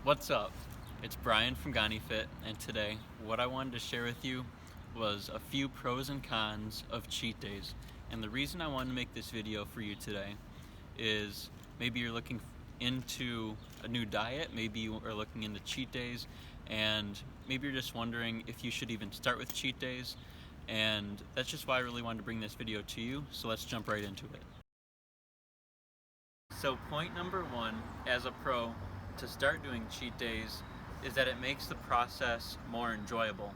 What's up? It's Brian from GaniFit, and today what I wanted to share with you was a few pros and cons of cheat days. And the reason I wanted to make this video for you today is maybe you're looking into a new diet, maybe you are looking into cheat days, and maybe you're just wondering if you should even start with cheat days. And that's just why I really wanted to bring this video to you, so let's jump right into it. So point number one, as a pro, to start doing cheat days is that it makes the process more enjoyable.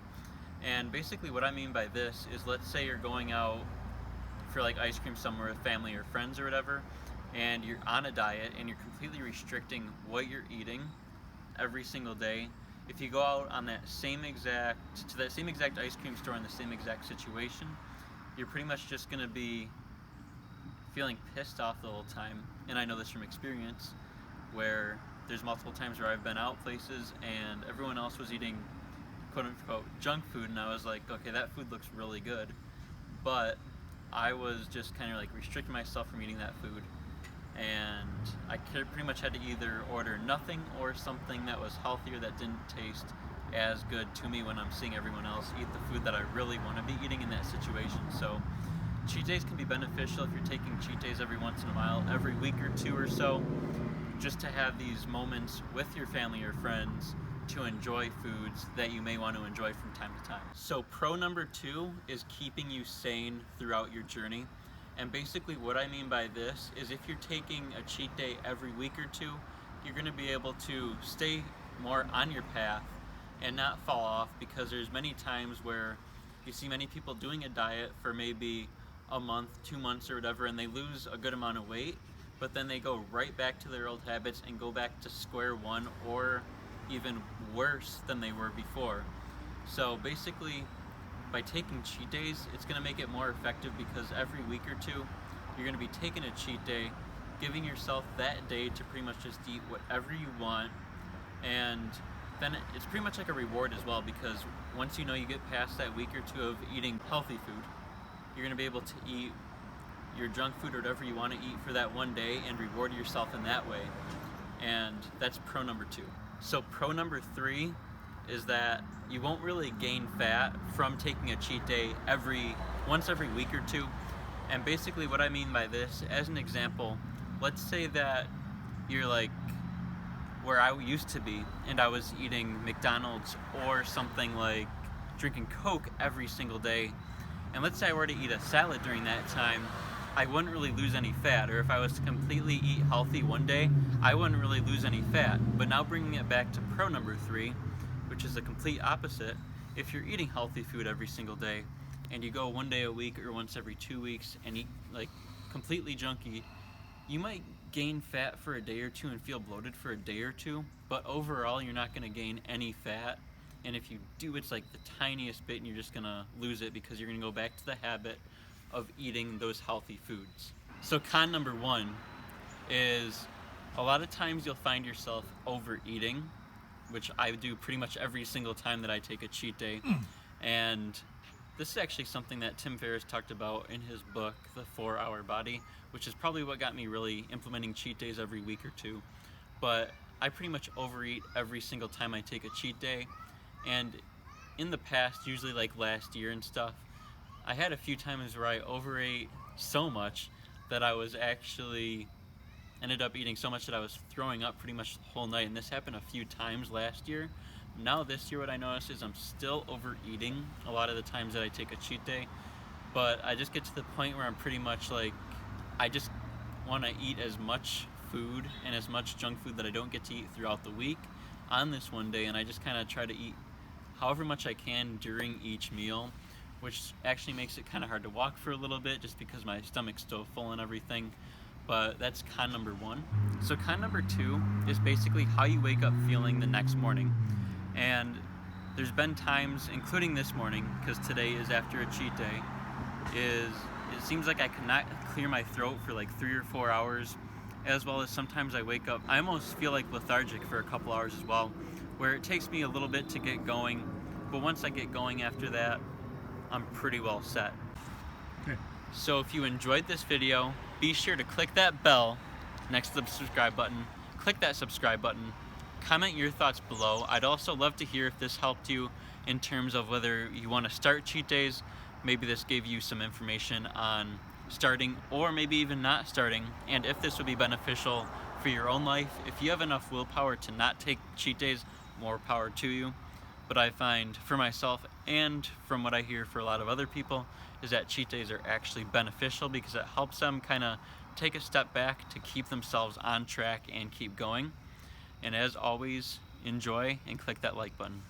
And basically what I mean by this is, let's say you're going out for like ice cream somewhere with family or friends or whatever, and you're on a diet and you're completely restricting what you're eating every single day. If you go out on that same exact ice cream store in the same exact situation, you're pretty much just going to be feeling pissed off the whole time. And I know this from experience, where there's multiple times where I've been out places and everyone else was eating quote unquote junk food, and I was like, okay, that food looks really good, but I was just kind of like restricting myself from eating that food, and I pretty much had to either order nothing or something that was healthier that didn't taste as good to me when I'm seeing everyone else eat the food that I really want to be eating in that situation. So cheat days can be beneficial if you're taking cheat days every once in a while, every week or two or so, just to have these moments with your family or friends to enjoy foods that you may want to enjoy from time to time. So pro number two is keeping you sane throughout your journey. And basically what I mean by this is, if you're taking a cheat day every week or two, you're going to be able to stay more on your path and not fall off, because there's many times where you see many people doing a diet for maybe a month, 2 months or whatever, and they lose a good amount of weight, but then they go right back to their old habits and go back to square one, or even worse than they were before. So basically, by taking cheat days, it's going to make it more effective, because every week or two you're going to be taking a cheat day, giving yourself that day to pretty much just eat whatever you want, and then it's pretty much like a reward as well, because once you know you get past that week or two of eating healthy food, you're going to be able to eat your junk food or whatever you want to eat for that one day and reward yourself in that way. And that's pro number two. So pro number three is that you won't really gain fat from taking a cheat day once every week or two. And basically what I mean by this, as an example, let's say that you're like where I used to be, and I was eating McDonald's or something like drinking Coke every single day. And let's say I were to eat a salad during that time, I wouldn't really lose any fat. Or if I was to completely eat healthy one day, I wouldn't really lose any fat. But now bringing it back to pro number three, which is the complete opposite, if you're eating healthy food every single day and you go one day a week or once every 2 weeks and eat like completely junky, you might gain fat for a day or two and feel bloated for a day or two, but overall you're not going to gain any fat. And if you do, it's like the tiniest bit, and you're just going to lose it because you're going to go back to the habit of eating those healthy foods. So con number one is, a lot of times you'll find yourself overeating, which I do pretty much every single time that I take a cheat day. And this is actually something that Tim Ferriss talked about in his book, The 4-Hour Body, which is probably what got me really implementing cheat days every week or two. But I pretty much overeat every single time I take a cheat day. And in the past, usually like last year and stuff, I had a few times where I overate so much that I was actually ended up eating so much that I was throwing up pretty much the whole night. And this happened a few times last year. Now this year, what I noticed is I'm still overeating a lot of the times that I take a cheat day, but I just get to the point where I'm pretty much like, I just want to eat as much food and as much junk food that I don't get to eat throughout the week on this one day, and I just kind of try to eat however much I can during each meal, which actually makes it kind of hard to walk for a little bit just because my stomach's still full and everything. But that's con number one. So con number two is basically how you wake up feeling the next morning. And there's been times, including this morning, because today is after a cheat day, it seems like I cannot clear my throat for like 3 or 4 hours, as well as sometimes I wake up, I almost feel like lethargic for a couple hours as well, where it takes me a little bit to get going, but once I get going after that, I'm pretty well set. Okay. So if you enjoyed this video, be sure to click that bell next to the subscribe button, click that subscribe button, comment your thoughts below. I'd also love to hear if this helped you in terms of whether you want to start cheat days. Maybe this gave you some information on starting, or maybe even not starting, and if this would be beneficial for your own life. If you have enough willpower to not take cheat days, more power to you. But I find for myself, and from what I hear for a lot of other people, is that cheat days are actually beneficial because it helps them kind of take a step back to keep themselves on track and keep going. And as always, enjoy and click that like button.